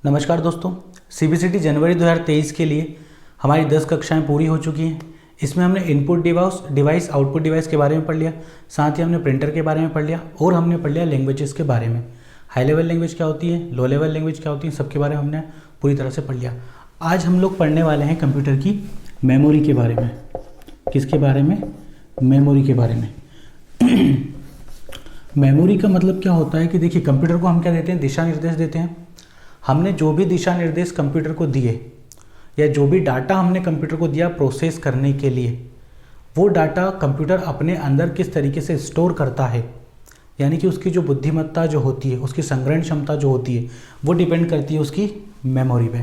नमस्कार दोस्तों, सीबीसीटी जनवरी 2023 के लिए हमारी 10 कक्षाएं पूरी हो चुकी हैं। इसमें हमने इनपुट डिवाइस आउटपुट डिवाइस के बारे में पढ़ लिया, साथ ही हमने प्रिंटर के बारे में पढ़ लिया और हमने पढ़ लिया लैंग्वेजेस के बारे में। हाई लेवल लैंग्वेज क्या होती है, लो लेवल लैंग्वेज क्या होती है, सबके बारे में हमने पूरी तरह से पढ़ लिया। आज हम लोग पढ़ने वाले हैं कंप्यूटर की मेमोरी के बारे में। किसके बारे में? मेमोरी के बारे में। मेमोरी का मतलब क्या होता है कि देखिए, कंप्यूटर को हम क्या देते हैं, दिशा निर्देश देते हैं। हमने जो भी दिशा निर्देश कंप्यूटर को दिए या जो भी डाटा हमने कंप्यूटर को दिया प्रोसेस करने के लिए, वो डाटा कंप्यूटर अपने अंदर किस तरीके से स्टोर करता है, यानी कि उसकी जो बुद्धिमत्ता जो होती है, उसकी संग्रहण क्षमता जो होती है, वो डिपेंड करती है उसकी मेमोरी पे।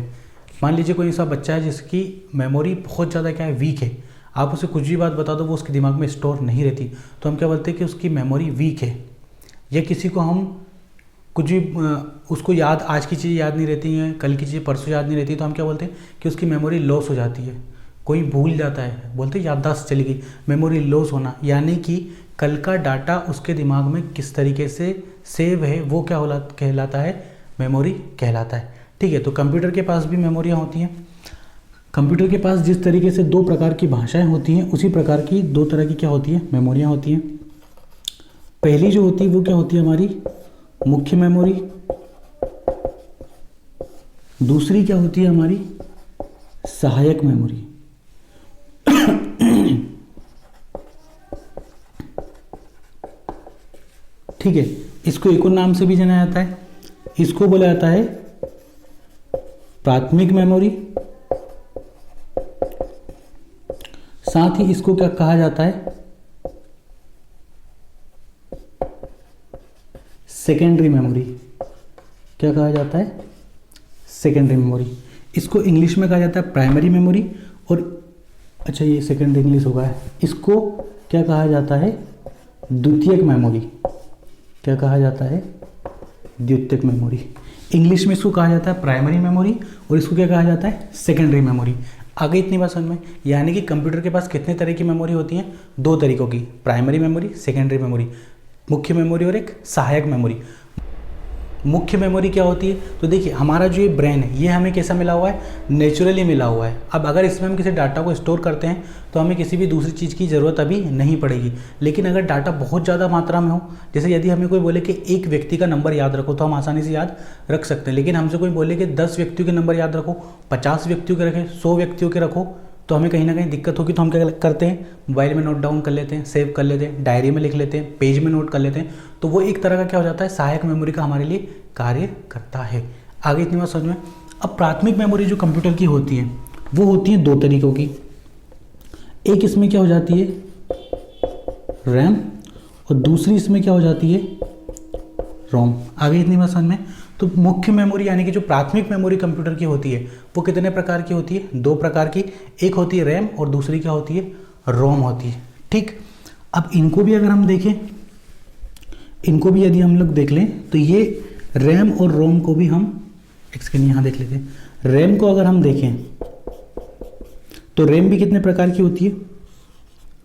मान लीजिए कोई ऐसा बच्चा है जिसकी मेमोरी बहुत ज़्यादा क्या है, वीक है। आप उसे कुछ भी बात बता दो वो उसके दिमाग में स्टोर नहीं रहती, तो हम क्या बोलते हैं कि उसकी मेमोरी वीक है। या किसी को हम कुछ भी उसको याद, आज की चीज़ें याद नहीं रहती हैं, कल की चीज़ें परसों याद नहीं रहती, तो हम क्या बोलते हैं कि उसकी मेमोरी लॉस हो जाती है। कोई भूल जाता है, बोलते हैं याददाश्त चली गई, मेमोरी लॉस होना, यानी कि कल का डाटा उसके दिमाग में किस तरीके से सेव है, वो क्या कहलाता है, मेमोरी कहलाता है। ठीक है, तो कंप्यूटर के पास भी मेमोरियाँ होती हैं। कंप्यूटर के पास जिस तरीके से दो प्रकार की भाषाएँ होती हैं, उसी प्रकार की दो तरह की क्या होती है, मेमोरियाँ होती हैं। पहली जो होती है वो क्या होती है, हमारी मुख्य मेमोरी। दूसरी क्या होती है, हमारी सहायक मेमोरी। ठीक है, इसको एक और नाम से भी जाना जाता है, इसको बोला जाता है प्राथमिक मेमोरी। साथ ही इसको क्या कहा जाता है, सेकेंडरी मेमोरी। क्या कहा जाता है, सेकेंडरी मेमोरी। इसको इंग्लिश में कहा जाता है प्राइमरी मेमोरी, और अच्छा ये सेकेंडरी इंग्लिश होगा है, इसको क्या कहा जाता है, द्वितीयक मेमोरी। क्या कहा जाता है, द्वितीयक मेमोरी। इंग्लिश में इसको कहा जाता है प्राइमरी मेमोरी और इसको क्या कहा जाता है, सेकेंडरी मेमोरी। आगे इतनी बात समझ में, यानी कि कंप्यूटर के पास कितने तरह की मेमोरी होती हैं, दो तरीकों की, प्राइमरी मेमोरी, सेकेंडरी मेमोरी, मुख्य मेमोरी और एक सहायक मेमोरी। मुख्य मेमोरी क्या होती है, तो देखिए हमारा जो ये ब्रेन है, ये हमें कैसा मिला हुआ है, नेचुरली मिला हुआ है। अब अगर इसमें हम किसी डाटा को स्टोर करते हैं तो हमें किसी भी दूसरी चीज़ की ज़रूरत अभी नहीं पड़ेगी। लेकिन अगर डाटा बहुत ज़्यादा मात्रा में हो, जैसे यदि हमें कोई बोले कि एक व्यक्ति का नंबर याद रखो, तो हम आसानी से याद रख सकते हैं। लेकिन हमसे कोई बोले कि 10 व्यक्तियों के नंबर याद रखो, 50 व्यक्तियों के रखें, 100 व्यक्तियों के रखो, तो हमें कहीं ना कहीं दिक्कत होगी। तो हम क्या करते हैं, मोबाइल में नोट डाउन कर लेते हैं, सेव कर लेते हैं, डायरी में लिख लेते हैं, पेज में नोट कर लेते हैं। तो वो एक तरह का क्या हो जाता है, सहायक मेमोरी का हमारे लिए कार्य करता है। आगे इतनी बात समझ में। अब प्राथमिक मेमोरी जो कंप्यूटर की होती है, वो होती है दो तरीकों की। एक इसमें क्या हो जाती है, रैम, और दूसरी इसमें क्या हो जाती है, रोम। आगे इतनी बात समझ में। तो मुख्य मेमोरी यानी कि जो प्राथमिक मेमोरी कंप्यूटर की होती है, वो कितने प्रकार की होती है, दो प्रकार की। एक होती है रैम और दूसरी क्या होती है, रोम होती है। ठीक, अब इनको भी अगर हम देखें, इनको भी यदि हम लोग देख लें, तो ये रैम और रोम को भी हम एक सेकेंड यहाँ देख लेते हैं। रैम को अगर हम देखें तो रैम भी कितने प्रकार की होती है,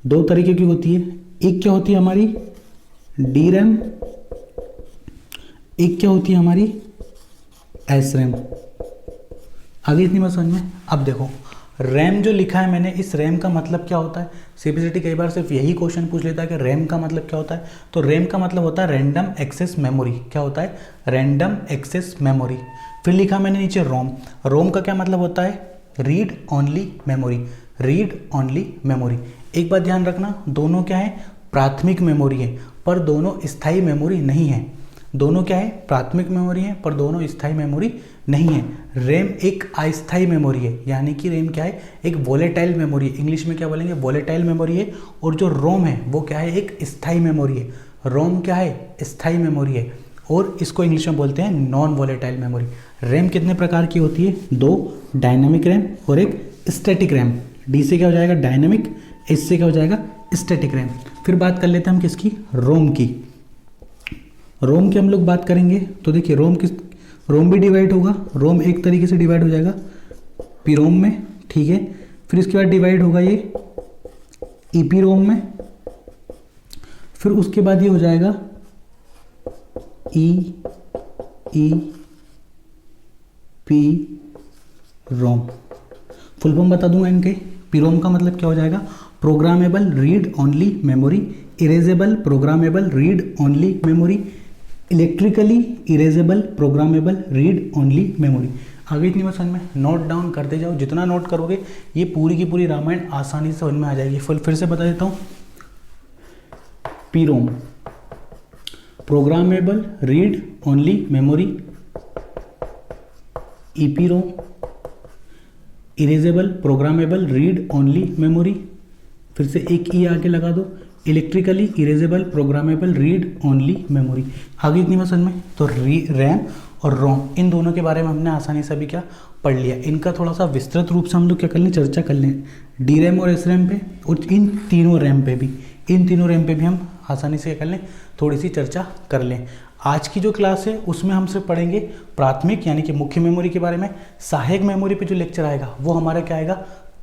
दो तरीके की होती है। एक क्या होती है हमारी डी रैम, एक क्या होती है हमारी एस रैम। आगे इतनी बात समझ में। अब देखो रैम जो लिखा है मैंने, इस रैम का मतलब क्या होता है, सीबीसीटी कई बार सिर्फ यही क्वेश्चन पूछ लेता है कि रैम का मतलब क्या होता है। तो रैम का मतलब होता है रैंडम एक्सेस मेमोरी। क्या होता है, रैंडम एक्सेस मेमोरी। फिर लिखा मैंने नीचे रोम। रोम का क्या मतलब होता है, read only memory. Read only memory. एक बात ध्यान रखना, दोनों क्या है, प्राथमिक मेमोरी है, पर दोनों स्थायी मेमोरी नहीं है। दोनों क्या है, प्राथमिक मेमोरी है, पर दोनों स्थायी मेमोरी नहीं है। रैम एक अस्थायी मेमोरी है, यानी कि रैम क्या है, एक वोलेटाइल मेमोरी है। इंग्लिश में क्या बोलेंगे, वोलेटाइल मेमोरी है। और जो रोम है वो क्या है, एक स्थायी मेमोरी है। रोम क्या है, स्थायी मेमोरी है, और इसको इंग्लिश में बोलते हैं नॉन वोलेटाइल मेमोरी। रैम कितने प्रकार की होती है, दो, डायनामिक रैम और एक स्टैटिक रैम। डी से क्या हो जाएगा, डायनामिक, एस से क्या हो जाएगा, स्टैटिक रैम। फिर बात कर लेते हैं हम किसकी, रोम की। रोम की हम लोग बात करेंगे तो देखिए रोम भी डिवाइड होगा। रोम एक तरीके से डिवाइड हो जाएगा पीरोम में, ठीक है। फिर इसके बाद डिवाइड होगा ये ईपी रोम में। फिर उसके बाद ये हो जाएगा E E P ROM. Full form बता दूंगा इनके। पी रोम का मतलब क्या हो जाएगा? Programmable read only memory, erasable programmable read only memory, electrically erasable programmable read only memory. आगे इतनी बात समझ में, नोट डाउन करते जाओ, जितना नोट करोगे ये पूरी की पूरी रामायण आसानी से समझ में आ जाएगी। फिर से बता देता हूँ, P ROM programmable read only memory, EP ROM erasable programmable read only memory, फिर से एक ई आगे लगा दो, electrically erasable programmable read only memory. आगे इतनी बात समझ में, तो रैम और रोम इन दोनों के बारे में हमने आसानी से अभी क्या पढ़ लिया। इनका थोड़ा सा विस्तृत रूप से हम लोग क्या कर लें, चर्चा कर लें डी रैम और एस रैम पे, और इन तीनों रैम पे भी हम आसानी से क्या कर लें, थोड़ी सी चर्चा कर लें। आज की जो क्लास है उसमें हम सिर्फ पढ़ेंगे प्राथमिक यानी कि मुख्य मेमोरी के बारे में। सहायक मेमोरी पे जो लेक्चर आएगा वो हमारा क्या आएगा,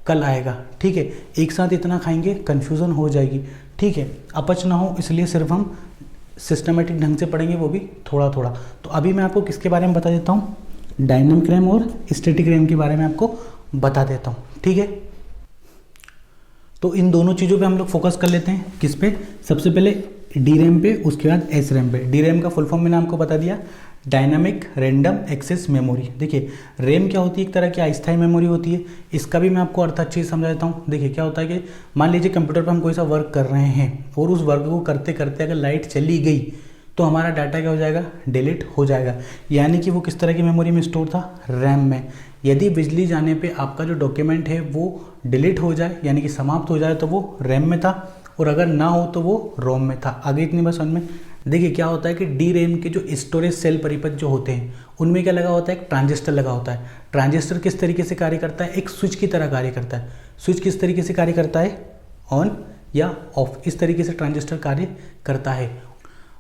कल आएगा। ठीक है, एक साथ इतना खाएंगे कन्फ्यूज़न हो जाएगी। ठीक है, अपच ना हो इसलिए सिर्फ हम सिस्टमेटिक ढंग से पढ़ेंगे, वो भी थोड़ा थोड़ा। तो अभी मैं आपको किसके बारे में बता देता हूँ, डायनामिक रैम और स्टैटिक रैम के बारे में आपको बता देता हूँ। ठीक है, तो इन दोनों चीज़ों पे हम लोग फोकस कर लेते हैं। किस पे? सबसे पहले डी रैम पे, उसके बाद एस रैम पे। डी रैम का फुल फॉर्म मैंने आपको बता दिया, डायनामिक रैंडम एक्सेस मेमोरी। देखिए रैम क्या होती है, एक तरह की अस्थायी मेमोरी होती है। इसका भी मैं आपको अर्थ अच्छी से समझा देता हूँ। देखिए क्या होता है कि मान लीजिए कंप्यूटर पर हम कोई सा वर्क कर रहे हैं और उस वर्क को करते करते अगर लाइट चली गई तो हमारा डाटा क्या हो जाएगा, डिलीट हो जाएगा। यानी कि वो किस तरह की मेमोरी में स्टोर था, रैम में। यदि बिजली जाने पे आपका जो डॉक्यूमेंट है वो डिलीट हो जाए यानी कि समाप्त हो जाए तो वो रैम में था, और अगर ना हो तो वो रोम में था। आगे इतनी बात समझ में। देखिए क्या होता है कि डी रैम के जो स्टोरेज सेल परिपथ जो होते हैं उनमें क्या लगा होता है, एक ट्रांजिस्टर लगा होता है। ट्रांजिस्टर किस तरीके से कार्य करता है, एक स्विच की तरह कार्य करता है। स्विच किस तरीके से कार्य करता है, ऑन या ऑफ, इस तरीके से ट्रांजिस्टर कार्य करता है।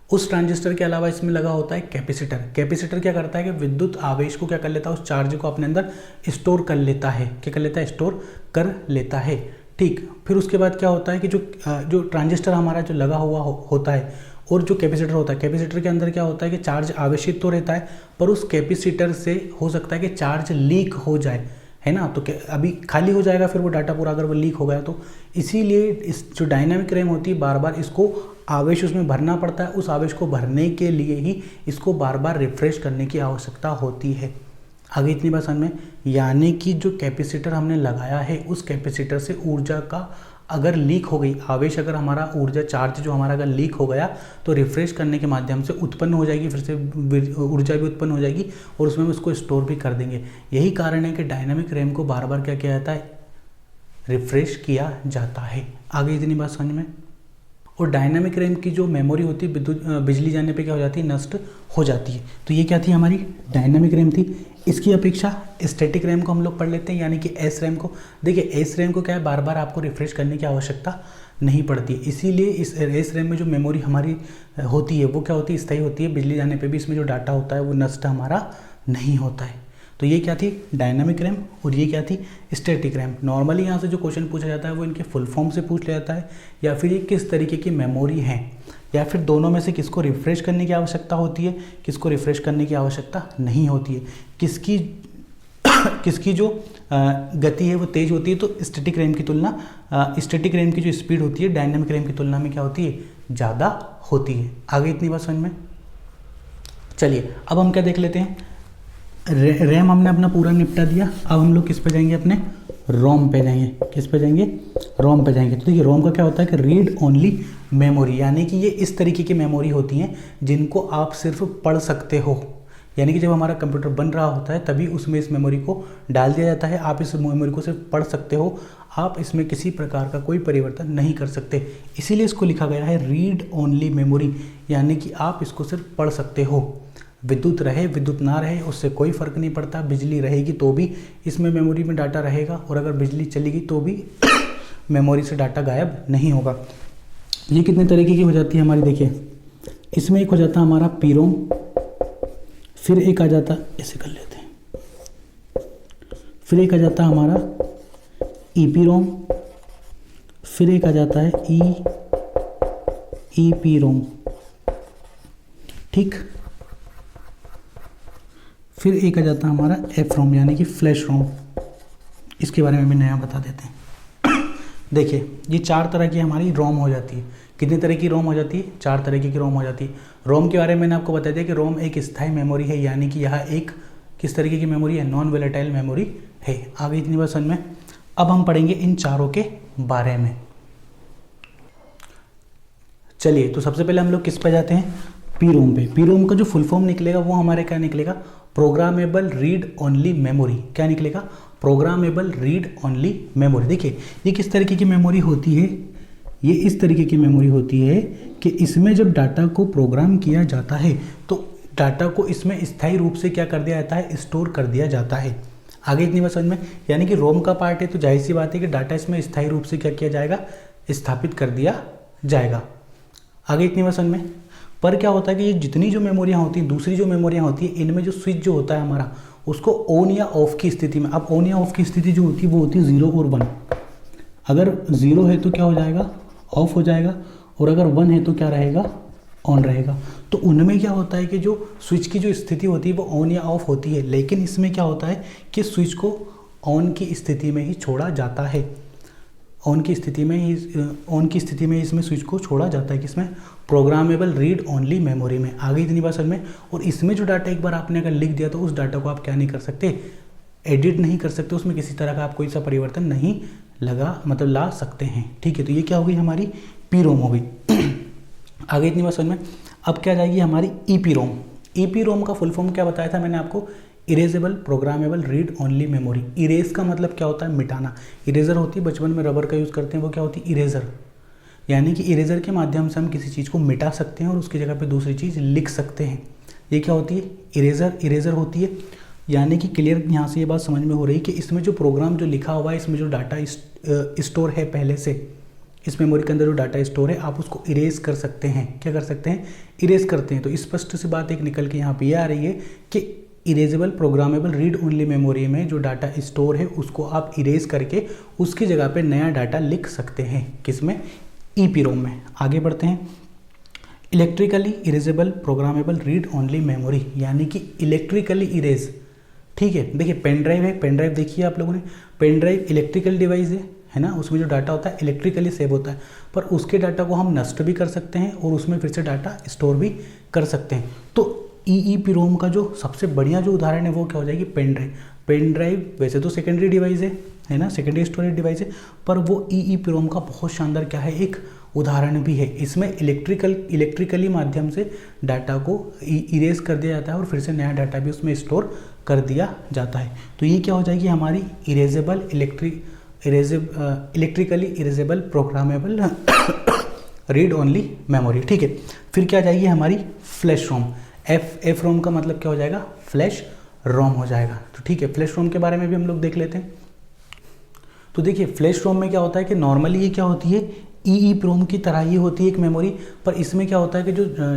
उस ट्रांजिस्टर के अलावा इसमें लगा होता है कैपेसिटर। कैपेसिटर क्या करता है कि विद्युत आवेश को क्या कर लेता है, उस चार्ज को अपने अंदर स्टोर कर लेता है। क्या कर लेता है, स्टोर कर लेता है। ठीक, फिर उसके बाद क्या होता है कि जो ट्रांजिस्टर हमारा जो लगा हुआ होता है और जो कैपेसिटर होता है, कैपेसिटर के अंदर क्या होता है कि चार्ज आवेशित तो रहता है, पर उस कैपेसिटर से हो सकता है कि चार्ज लीक हो जाए, है ना। तो अभी खाली हो जाएगा फिर वो डाटा पूरा, अगर वो लीक हो गया तो। इसीलिए इस जो डायनामिक रैम होती है बार बार इसको आवेश उसमें भरना पड़ता है। उस आवेश को भरने के लिए ही इसको बार बार रिफ्रेश करने की आवश्यकता होती है। आगे इतनी बात समझ में, यानी कि जो कैपेसिटर हमने लगाया है उस कैपेसिटर से ऊर्जा का अगर लीक हो गई, आवेश अगर हमारा ऊर्जा चार्ज जो हमारा अगर लीक हो गया तो रिफ्रेश करने के माध्यम से उत्पन्न हो जाएगी, फिर से ऊर्जा भी उत्पन्न हो जाएगी और उसमें हम उसको स्टोर भी कर देंगे। यही कारण है कि डायनामिक रैम को बार बार क्या किया जाता है, रिफ्रेश किया जाता है। आगे इतनी बात समझ में। और डायनामिक रैम की जो मेमोरी होती है बिजली जाने पे क्या हो जाती है, नष्ट हो जाती है। तो ये क्या थी, हमारी डायनामिक रैम थी। इसकी अपेक्षा स्टैटिक रैम को हम लोग पढ़ लेते हैं, यानी कि एस रैम को। देखिए एस रैम को क्या है, बार बार आपको रिफ्रेश करने की आवश्यकता नहीं पड़ती है। इसीलिए इस एस रैम में जो मेमोरी हमारी होती है वो क्या होती है, स्थायी होती है। बिजली जाने पर भी इसमें जो डाटा होता है वो नष्ट हमारा नहीं होता है। तो ये क्या थी, डायनामिक रैम, और ये क्या थी, स्टैटिक रैम। नॉर्मली यहाँ से जो क्वेश्चन पूछा जाता है वो इनके फुल फॉर्म से पूछ लिया जाता है, या फिर ये किस तरीके की मेमोरी है, या फिर दोनों में से किसको रिफ्रेश करने की आवश्यकता होती है, किसको रिफ्रेश करने की आवश्यकता नहीं होती है, किसकी जो गति है वो तेज़ होती है। तो स्टैटिक रैम की तुलना, स्टैटिक रैम की जो स्पीड होती है डायनामिक रैम की तुलना में क्या होती है, ज़्यादा होती है। आगे इतनी बात समझ में। चलिए अब हम क्या देख लेते हैं, रैम हमने अपना पूरा निपटा दिया। अब हम लोग किस पे जाएंगे, अपने रोम पे जाएंगे। किस पे जाएंगे, रोम पे जाएंगे। तो देखिए रोम का क्या होता है कि रीड ओनली मेमोरी, यानी कि ये इस तरीके की मेमोरी होती हैं जिनको आप सिर्फ पढ़ सकते हो। यानी कि जब हमारा कंप्यूटर बन रहा होता है तभी उसमें इस मेमोरी को डाल दिया जाता है। आप इस मेमोरी को सिर्फ पढ़ सकते हो, आप इसमें किसी प्रकार का कोई परिवर्तन नहीं कर सकते। इसीलिए इसको लिखा गया है रीड ओनली मेमोरी, यानी कि आप इसको सिर्फ पढ़ सकते हो। विद्युत रहे विद्युत ना रहे उससे कोई फ़र्क नहीं पड़ता। बिजली रहेगी तो भी इसमें मेमोरी में डाटा रहेगा, और अगर बिजली चली गई तो भी मेमोरी से डाटा गायब नहीं होगा। ये कितने तरीके की हो जाती है हमारी, देखिए इसमें एक हो जाता है हमारा पी रोम, फिर एक आ जाता, ऐसे कर लेते हैं, फिर एक आ जाता है हमारा ई पी रोम, फिर एक आ जाता है ई पी रोम। ठीक, फिर एक आ जाता है हमारा एफ रोम यानी कि फ्लैश रोम। इसके बारे में भी नया बता देते हैं। देखिए ये 4 तरह की हमारी रोम हो जाती है। कितने तरह की रोम हो जाती है? 4 तरह की रोम हो जाती है। रोम के बारे में मैंने आपको बता दिया कि रोम एक स्थायी मेमोरी है, यानी कि यह एक किस तरीके की मेमोरी है? नॉन वोलेटाइल मेमोरी है। आगे इतनी बात समझ में। अब हम पढ़ेंगे इन चारों के बारे में। चलिए तो सबसे पहले हम लोग किस पे जाते हैं? पी रोम पे। पी रोम का जो फुल फॉर्म निकलेगा वो हमारे क्या निकलेगा? Programmable read only memory. क्या निकलेगा? Programmable read only memory. देखिए ये किस तरीके की मेमोरी होती है? ये इस तरीके की मेमोरी होती है कि इसमें जब डाटा को प्रोग्राम किया जाता है तो डाटा को इसमें स्थायी रूप से क्या कर दिया जाता है? स्टोर कर दिया जाता है। आगे इतनी बात समझ में। यानी कि रोम का पार्ट है तो जाहिर सी बात है कि डाटा इसमें स्थायी रूप से क्या किया जाएगा? स्थापित कर दिया जाएगा। आगे इतनी बात समझ में। पर क्या होता है कि ये जितनी जो मेमोरियाँ होती हैं, दूसरी जो मेमोरियाँ होती हैं, इनमें जो स्विच जो होता है हमारा, उसको ऑन या ऑफ की स्थिति में, अब ऑन या ऑफ की स्थिति जो होती है वो होती है 0 और 1। अगर 0 है तो क्या हो जाएगा? ऑफ हो जाएगा, और अगर 1 है तो क्या रहेगा? ऑन रहेगा। तो उनमें क्या होता है कि जो स्विच की जो स्थिति होती है वो ऑन या ऑफ होती है, लेकिन इसमें क्या होता है कि स्विच को ऑन की स्थिति में ही छोड़ा जाता है। ऑन की स्थिति में इसमें स्विच को छोड़ा जाता है। किसमें? प्रोग्रामेबल रीड ओनली मेमोरी में। आगे इतनी बात समझ में। और इसमें जो डाटा एक बार आपने अगर लिख दिया तो उस डाटा को आप क्या नहीं कर सकते? एडिट नहीं कर सकते, उसमें किसी तरह का आप कोई सा परिवर्तन नहीं ला सकते हैं। ठीक है, तो ये क्या हो गई? हमारी पी रोम हो गई। आगे इतनी बात समझ में। अब क्या जाएगी हमारी ईपी रोम। ईपी रोम का फुल फॉर्म क्या बताया था मैंने आपको? Erasable programmable read only memory. Erase का मतलब क्या होता है? मिटाना। इरेजर होती है, बचपन में रबर का यूज़ करते हैं, वो क्या होती है? इरेजर। यानी कि इरेजर के माध्यम से हम किसी चीज़ को मिटा सकते हैं और उसकी जगह पे दूसरी चीज़ लिख सकते हैं। ये क्या होती है? इरेजर होती है। यानी कि क्लियर यहाँ से ये बात समझ में हो रही है कि इसमें जो प्रोग्राम जो लिखा हुआ है, इसमें जो डाटा स्टोर है पहले से, इस मेमोरी के अंदर जो डाटा स्टोर है, आप उसको इरेज कर सकते हैं। क्या कर सकते हैं? इरेज करते हैं। तो स्पष्ट सी बात एक निकल के यहाँ पे ये आ रही है कि erasable programmable read only memory में जो डाटा स्टोर है उसको आप इरेज करके उसकी जगह पे नया डाटा लिख सकते हैं। किसमें? ईपी रोम में। आगे बढ़ते हैं। Electrically erasable programmable read only memory, यानी कि इलेक्ट्रिकली इरेज। ठीक है, देखिए पेन ड्राइव है। पेन ड्राइव देखिए आप लोगों ने, पेन ड्राइव इलेक्ट्रिकल डिवाइस है ना, उसमें जो डाटा होता है इलेक्ट्रिकली सेव होता है, पर उसके डाटा को हम नष्ट भी कर सकते हैं और उसमें फिर से डाटा स्टोर भी कर सकते हैं। तो ईईपी रोम का जो सबसे बढ़िया जो उदाहरण है वो क्या हो जाएगी? Pen drive. पेन ड्राइव वैसे तो सेकेंडरी डिवाइस है ना, सेकेंडरी स्टोरेज डिवाइस है, पर वो ईईपी रोम का बहुत शानदार क्या है? एक उदाहरण भी है। इसमें इलेक्ट्रिकली माध्यम से डाटा को इरेज कर दिया जाता है और फिर से नया डाटा भी उसमें स्टोर कर दिया जाता है। तो ये क्या हो जाएगी? हमारी electrically erasable programmable read only memory. ठीक है, फिर क्या जाएगी? हमारी फ्लैश रोम। एफ रोम का मतलब क्या हो जाएगा? फ्लैश रोम हो जाएगा। तो ठीक है, फ्लैश रोम के बारे में भी हम लोग देख लेते हैं। तो देखिए फ्लैश रोम में क्या होता है कि नॉर्मली ये क्या होती है? ईईप्रोम की तरह ही होती है एक मेमोरी, पर इसमें क्या होता है कि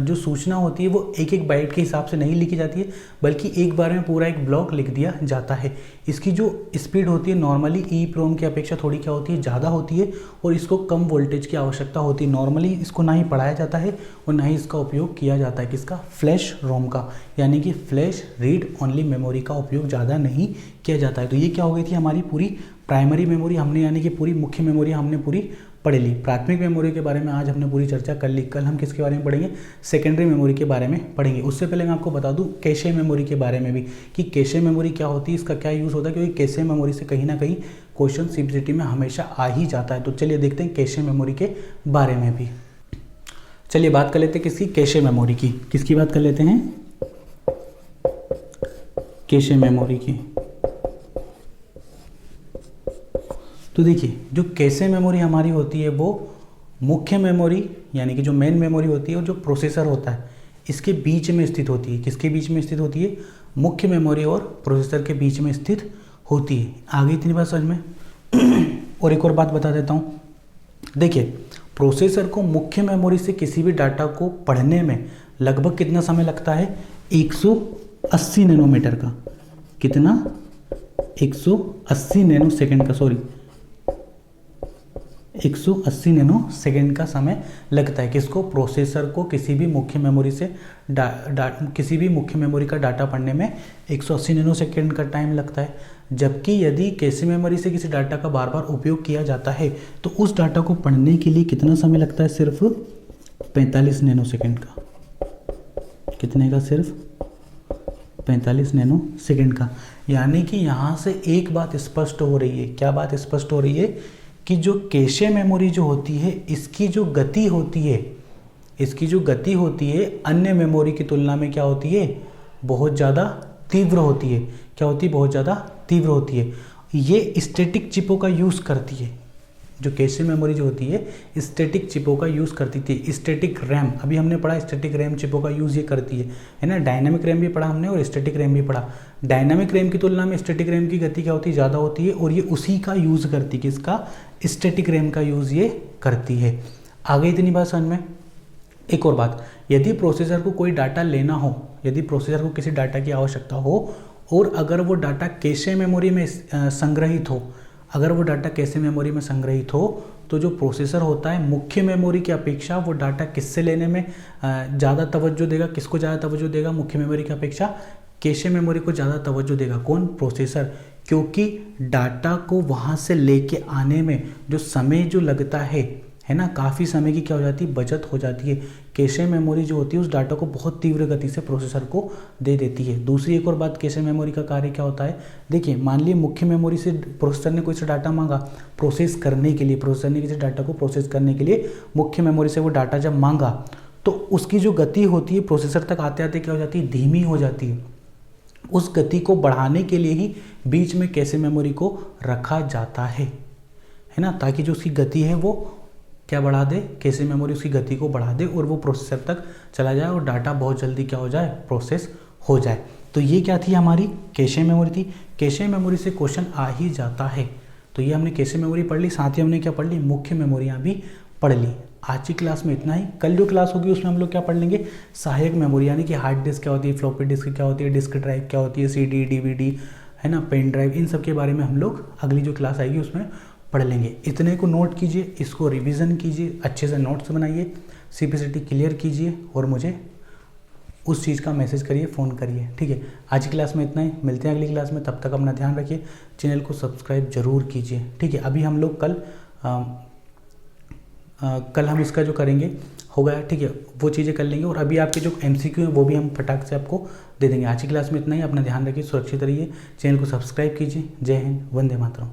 जो सूचना होती है वो एक एक बाइट के हिसाब से नहीं लिखी जाती है, बल्कि एक बार में पूरा एक ब्लॉक लिख दिया जाता है। इसकी जो स्पीड होती है नॉर्मली ईईप्रोम की अपेक्षा थोड़ी क्या होती है? ज़्यादा होती है, और इसको कम वोल्टेज की आवश्यकता होती है। नॉर्मली इसको ना ही पढ़ाया जाता है और ना ही इसका उपयोग किया जाता है। किसका? फ्लैश रोम का, यानी कि फ्लैश रीड ओनली मेमोरी का उपयोग ज़्यादा नहीं किया जाता है। तो ये क्या हो गई थी हमारी पूरी प्राइमरी मेमोरी हमने, यानी कि पूरी मुख्य मेमोरी हमने पूरी पढ़ ली। प्राथमिक मेमोरी के बारे में आज हमने पूरी चर्चा कर ली। कल हम किसके बारे में पढ़ेंगे? सेकेंडरी मेमोरी के बारे में पढ़ेंगे। उससे पहले मैं आपको बता दूं कैशे मेमोरी के बारे में भी, कि कैशे मेमोरी क्या होती है, इसका क्या यूज़ होता है, क्योंकि कैशे मेमोरी से कहीं ना कहीं क्वेश्चन सीबीएसई में हमेशा आ ही जाता है। तो चलिए देखते हैं कैशे मेमोरी के बारे में भी। चलिए बात कर लेते हैं किसकी? कैशे मेमोरी की। किसकी बात कर लेते हैं? कैशे मेमोरी की। तो देखिए जो कैशे मेमोरी हमारी होती है वो मुख्य मेमोरी, यानी कि जो मेन मेमोरी होती है और जो प्रोसेसर होता है इसके बीच में स्थित होती है। किसके बीच में स्थित होती है? मुख्य मेमोरी और प्रोसेसर के बीच में स्थित होती है। आगे इतनी बात समझ में। और एक और बात बता देता हूँ। देखिए प्रोसेसर को मुख्य मेमोरी से किसी भी डाटा को पढ़ने में लगभग कितना समय लगता है? 180 नैनोमीटर का। कितना? 180 नैनो सेकेंड का, सॉरी 180 नैनो सेकेंड का समय लगता है किसको, प्रोसेसर को किसी भी मुख्य मेमोरी से किसी भी मुख्य मेमोरी का डाटा पढ़ने में 180 नैनो सेकेंड का टाइम लगता है। जबकि यदि कैशे मेमोरी से किसी डाटा का बार बार उपयोग किया जाता है तो उस डाटा को पढ़ने के लिए कितना समय लगता है, सिर्फ 45 नैनो सेकेंड का। कितने का, सिर्फ 45 नैनो सेकेंड का। यानी कि यहाँ से एक बात स्पष्ट हो रही है, क्या बात स्पष्ट हो रही है कि जो कैशे मेमोरी जो होती है इसकी जो गति होती है अन्य मेमोरी की तुलना में क्या होती है, बहुत ज़्यादा तीव्र होती है। क्या होती है, बहुत ज़्यादा तीव्र होती है। ये स्टैटिक चिपों का यूज़ करती है। जो कैशे मेमोरी जो होती है स्टैटिक चिपों का यूज़ करती थी। स्टैटिक रैम, अभी हमने पढ़ा, स्टैटिक रैम चिपों का यूज़ ये करती है ना। डायनामिक रैम भी पढ़ा हमने और स्टैटिक रैम भी पढ़ा। डायनामिक रैम की तुलना में स्टैटिक रैम की गति क्या होती है, ज़्यादा होती है, और ये उसी का यूज़ करती है। किसका, स्टैटिक रैम का यूज़ ये करती है। आगे इतनी बात समझ में। एक और बात, यदि प्रोसेसर को कोई डाटा लेना हो, यदि प्रोसेसर को किसी डाटा की आवश्यकता हो और अगर वो डाटा कैशे मेमोरी में संग्रहित हो, अगर वो डाटा कैशे मेमोरी में संग्रहित हो तो जो प्रोसेसर होता है मुख्य मेमोरी की अपेक्षा वो डाटा किससे लेने में ज़्यादा तवज्जो देगा, किसको ज़्यादा तवज्जो देगा, मुख्य मेमोरी की अपेक्षा कैशे मेमोरी को ज़्यादा तवज्जो देगा। कौन, प्रोसेसर। क्योंकि डाटा को वहाँ से लेके आने में जो समय जो लगता है ना, काफ़ी समय की क्या हो जाती है, बचत हो जाती है। कैशे मेमोरी जो होती है उस डाटा को बहुत तीव्र गति से प्रोसेसर को दे देती है। दूसरी एक और बात, कैशे मेमोरी का कार्य क्या होता है, देखिए मान लीजिए मुख्य मेमोरी से प्रोसेसर ने कोई सा डाटा मांगा प्रोसेस करने के लिए, प्रोसेसर ने किसी डाटा को प्रोसेस करने के लिए मुख्य मेमोरी से वो डाटा जब मांगा तो उसकी जो गति होती है प्रोसेसर तक आते आते क्या हो जाती है, धीमी हो जाती है। उस गति को बढ़ाने के लिए ही बीच में कैशे मेमोरी को रखा जाता है ना, ताकि जो उसकी गति है वो क्या बढ़ा दे, कैशे मेमोरी उसकी गति को बढ़ा दे और वो प्रोसेसर तक चला जाए और डाटा बहुत जल्दी क्या हो जाए, प्रोसेस हो जाए। तो ये क्या थी, हमारी कैशे मेमोरी थी। कैशे मेमोरी से क्वेश्चन आ ही जाता है। तो ये हमने कैशे मेमोरी पढ़ ली, साथ ही हमने क्या पढ़ ली, मुख्य मेमोरियाँ भी पढ़ ली। आज की क्लास में इतना ही। कल जो क्लास होगी उसमें हम लोग क्या पढ़ लेंगे, सहायक मेमोरी, यानी कि हार्ड डिस्क क्या होती है, फ्लॉपी डिस्क क्या होती है, डिस्क ड्राइव क्या होती है, CD, DVD है ना, पेन ड्राइव, इन सब के बारे में हम लोग अगली जो क्लास आएगी उसमें पढ़ लेंगे। इतने को नोट कीजिए, इसको रिवीजन कीजिए, अच्छे से नोट्स बनाइए, CPCT क्लियर कीजिए और मुझे उस चीज़ का मैसेज करिए, फ़ोन करिए। ठीक है, आज की क्लास में इतना ही। मिलते हैं अगली क्लास में, तब तक अपना ध्यान रखिए, चैनल को सब्सक्राइब जरूर कीजिए। ठीक है, अभी हम लोग कल हम इसका जो करेंगे हो गया, ठीक है, वो चीज़ें कर लेंगे और अभी आपके जो MCQ है वो भी हम फटाक से आपको दे देंगे। आज की क्लास में इतना ही। अपना ध्यान रखिए, सुरक्षित रहिए, चैनल को सब्सक्राइब कीजिए। जय हिंद, वंदे मातरम।